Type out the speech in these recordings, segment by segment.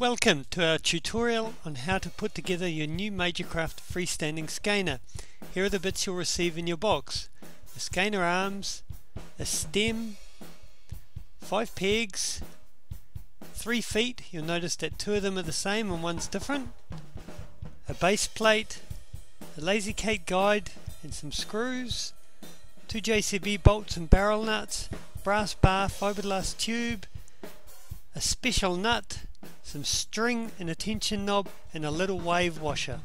Welcome to our tutorial on how to put together your new Majacraft Freestanding Skeiner. Here are the bits you'll receive in your box: the skeiner arms, a stem, 5 pegs, 3 feet, you'll notice that 2 of them are the same and one's different, a base plate, a lazy Kate guide and some screws, 2 JCB bolts and barrel nuts, brass bar, fiberglass tube, a special nut, some string and a tension knob, and a little wave washer,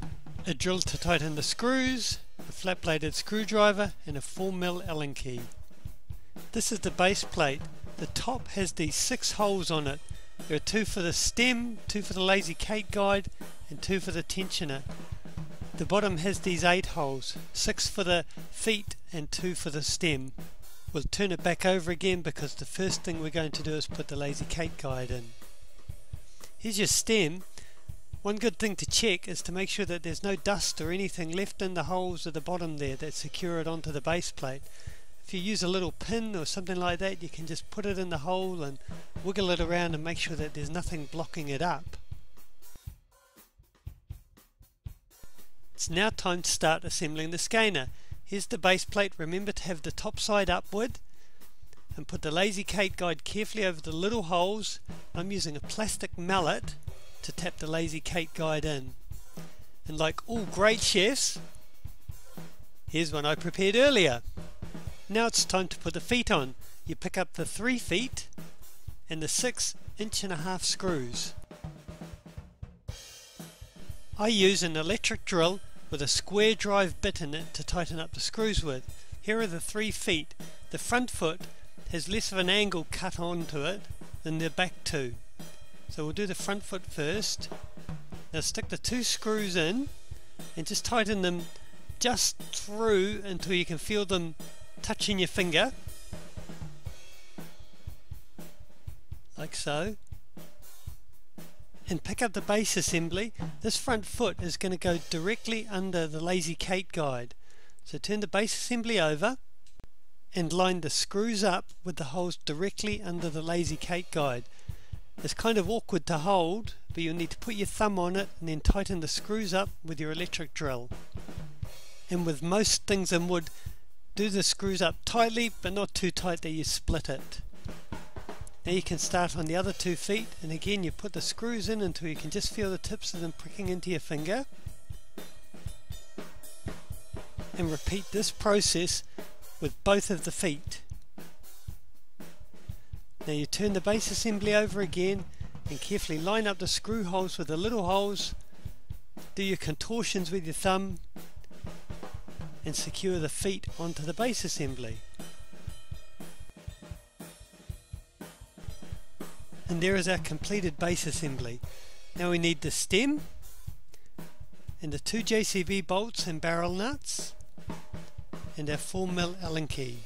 a drill to tighten the screws, a flat bladed screwdriver and a 4mm Allen key. This is the base plate. The top has these 6 holes on it. There are 2 for the stem, 2 for the lazy Kate guide and 2 for the tensioner. The bottom has these 8 holes, 6 for the feet and 2 for the stem. We'll turn it back over again because the first thing we're going to do is put the lazy Kate guide in. Here's your stem. One good thing to check is to make sure that there's no dust or anything left in the holes at the bottom there that secure it onto the base plate. If you use a little pin or something like that, you can just put it in the hole and wiggle it around and make sure that there's nothing blocking it up. It's now time to start assembling the skeiner. Here's the base plate. Remember to have the top side upward and put the lazy Kate guide carefully over the little holes. I'm using a plastic mallet to tap the lazy Kate guide in. And like all great chefs, here's one I prepared earlier. Now it's time to put the feet on. You pick up the 3 feet and the 6.5 inch screws. I use an electric drill with a square drive bit in it to tighten up the screws with. Here are the 3 feet. The front foot has less of an angle cut onto it than the back 2. So we'll do the front foot first. Now stick the 2 screws in and just tighten them just through until you can feel them touching your finger, like so. And pick up the base assembly. This front foot is going to go directly under the lazy Kate guide. So turn the base assembly over and line the screws up with the holes directly under the lazy Kate guide. It's kind of awkward to hold, but you'll need to put your thumb on it and then tighten the screws up with your electric drill. And with most things in wood, do the screws up tightly but not too tight that you split it. Now you can start on the other 2 feet, and again you put the screws in until you can just feel the tips of them pricking into your finger. And repeat this process with both of the feet. Now you turn the base assembly over again and carefully line up the screw holes with the little holes. Do your contortions with your thumb and secure the feet onto the base assembly. And there is our completed base assembly. Now we need the stem and the 2 JCB bolts and barrel nuts and our 4mm Allen key.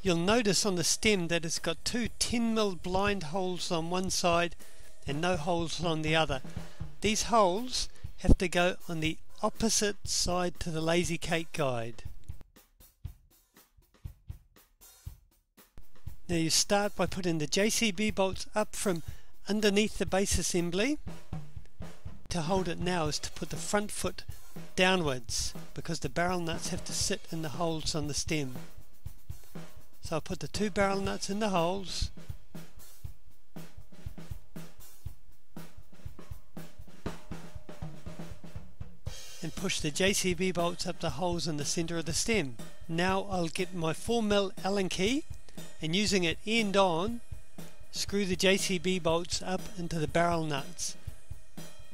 You'll notice on the stem that it's got 2 10mm blind holes on one side and no holes on the other. These holes have to go on the opposite side to the lazy Kate guide. Now you start by putting the JCB bolts up from underneath the base assembly. To hold it now is to put the front foot downwards because the barrel nuts have to sit in the holes on the stem. So I'll put the 2 barrel nuts in the holes. And push the JCB bolts up the holes in the center of the stem. Now I'll get my 4mm Allen key and using it end on, screw the JCB bolts up into the barrel nuts.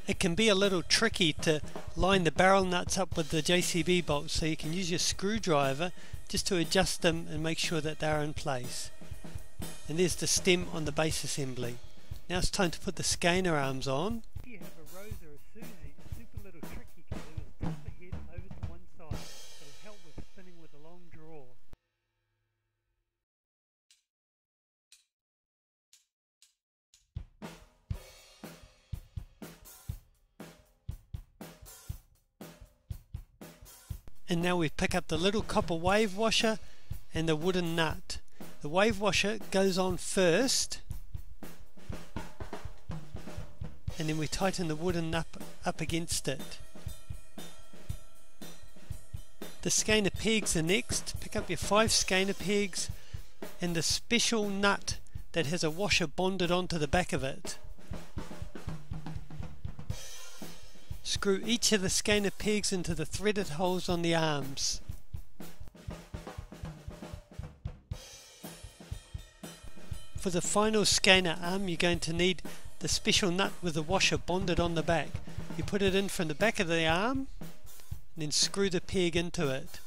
It can be a little tricky to line the barrel nuts up with the JCB bolts, so you can use your screwdriver just to adjust them and make sure that they're in place. And there's the stem on the base assembly. Now it's time to put the skeiner arms on. If you have a Rose or a Susie, a super little trick you can do is tilt the head over to one side. It'll help with spinning with a long draw. And now we pick up the little copper wave washer and the wooden nut. The wave washer goes on first, and then we tighten the wooden nut up against it. The skeiner pegs are next. Pick up your 5 skeiner pegs and the special nut that has a washer bonded onto the back of it. Screw each of the skeiner pegs into the threaded holes on the arms. For the final skeiner arm, you're going to need the special nut with the washer bonded on the back. You put it in from the back of the arm and then screw the peg into it.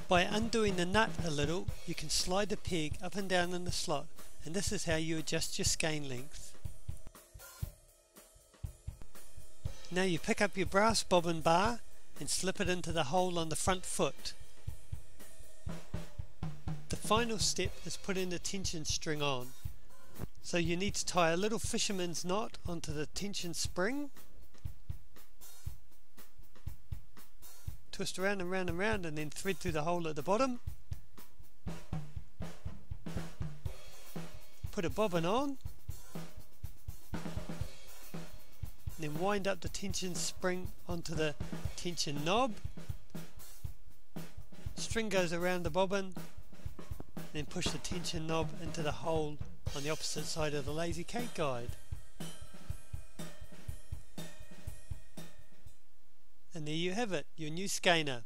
By undoing the nut a little, you can slide the peg up and down in the slot, and this is how you adjust your skein length. Now you pick up your brass bobbin bar and slip it into the hole on the front foot. The final step is putting the tension string on. So you need to tie a little fisherman's knot onto the tension spring. Twist around and round and round and then thread through the hole at the bottom. Put a bobbin on. Then wind up the tension spring onto the tension knob. String goes around the bobbin. Then push the tension knob into the hole on the opposite side of the lazy cake guide. And there you have it, your new skeiner.